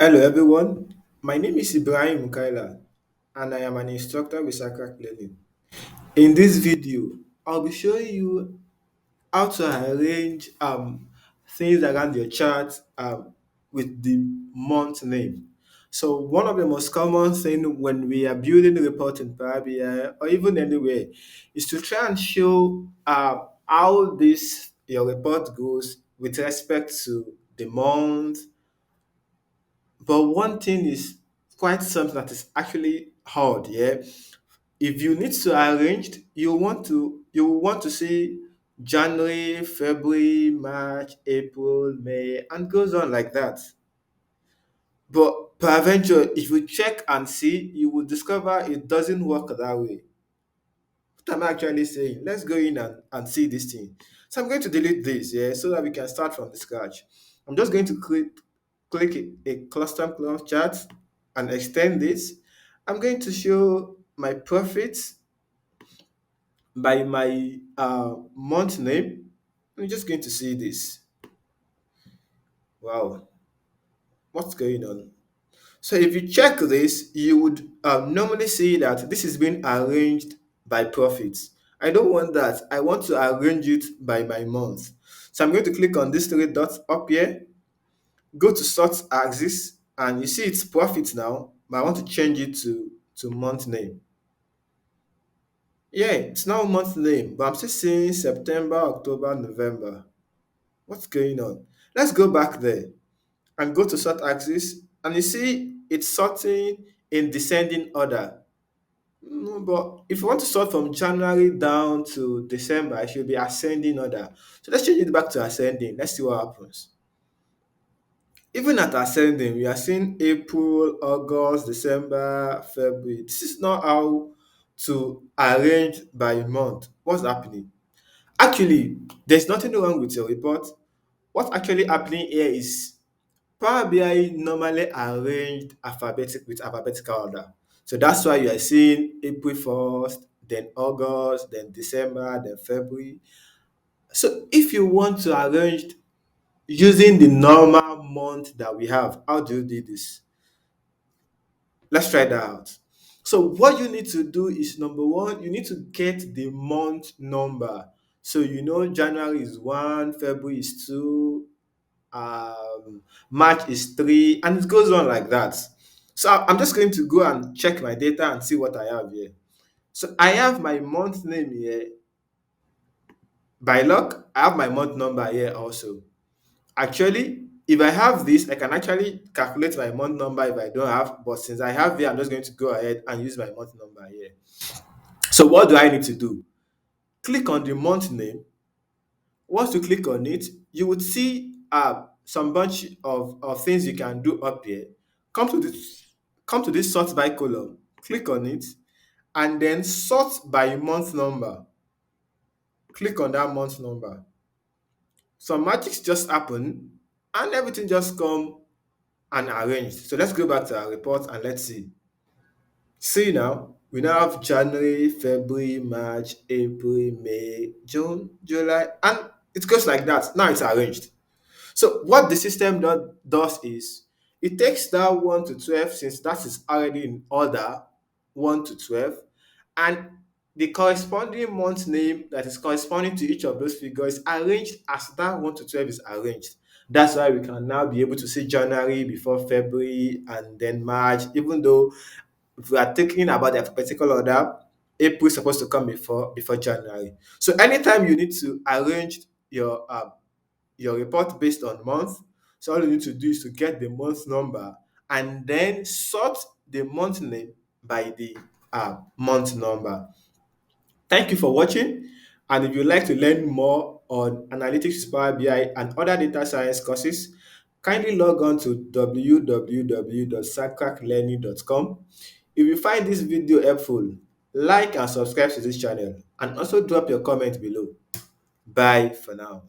Hello everyone, my name is Ibrahim Mukaila and I am an instructor with Zacrac Learning. In this video, I'll be showing you how to arrange things around your chart with the month name. So one of the most common thing when we are building a report in Power BI or even anywhere is to try and show how this your report goes with respect to the month. But one thing is quite something that is actually hard, yeah. If you need to arrange, you want to see January, February, March, April, May, and goes on like that. But peradventure, if you check and see, you will discover it doesn't work that way. What am I actually saying? Let's go in and see this thing. So I'm going to delete this, yeah, so that we can start from the scratch. I'm just going to click a custom cloth chart and extend this. I'm going to show my profits by my month name. I'm just going to see this. Wow, what's going on? So if you check this, you would normally see that this is being arranged by profits. I don't want that. I want to arrange it by my month. So I'm going to click on these three dots up here, go to sort axis, and you see it's profit now, but I want to change it to month name. Yeah, it's now month name, but I'm still seeing September, October, November. What's going on? Let's go back there and go to sort axis, and you see it's sorting in descending order. But if you want to sort from January down to December, it should be ascending order. So let's change it back to ascending. Let's see what happens. Even at ascending, we are seeing April, August, December, February. This is not how to arrange by month. What's happening? Actually, there's nothing wrong with your report. What's actually happening here is Power BI normally arranged with alphabetical order. So that's why you are seeing April 1st, then August, then December, then February. So if you want to arrange using the normal month that we have, how do you do this? Let's try that out. So what you need to do is number one, you need to get the month number. So you know January is 1, February is 2, March is 3, and it goes on like that. So I'm just going to go and check my data and see what I have here. So I have my month name here. By luck, I have my month number here also. Actually, if I have this, I can actually calculate my month number if I don't have, but since I have here, I'm just going to go ahead and use my month number here. So what do I need to do? Click on the month name. Once you click on it, you would see some bunch of things you can do up here. Come to this, come to this sort by column, click on it, and then sort by month number. Click on that month number. Some magics just happen and everything just come and arranged. So let's go back to our report and let's see. See now, we now have January, February, March, April, May, June, July, and it goes like that. Now it's arranged. So what the system does is it takes that 1 to 12, since that is already in order, 1 to 12, and the corresponding month name that is corresponding to each of those figures is arranged as that 1 to 12 is arranged. That's why we can now be able to see January before February and then March, even though if we are thinking about the alphabetical order, April is supposed to come before January. So anytime you need to arrange your report based on month, so all you need to do is to get the month number and then sort the month name by the month number. Thank you for watching. And if you'd like to learn more on analytics with Power BI and other data science courses, kindly log on to www.zacraclearning.com. If you find this video helpful, like and subscribe to this channel and also drop your comment below. Bye for now.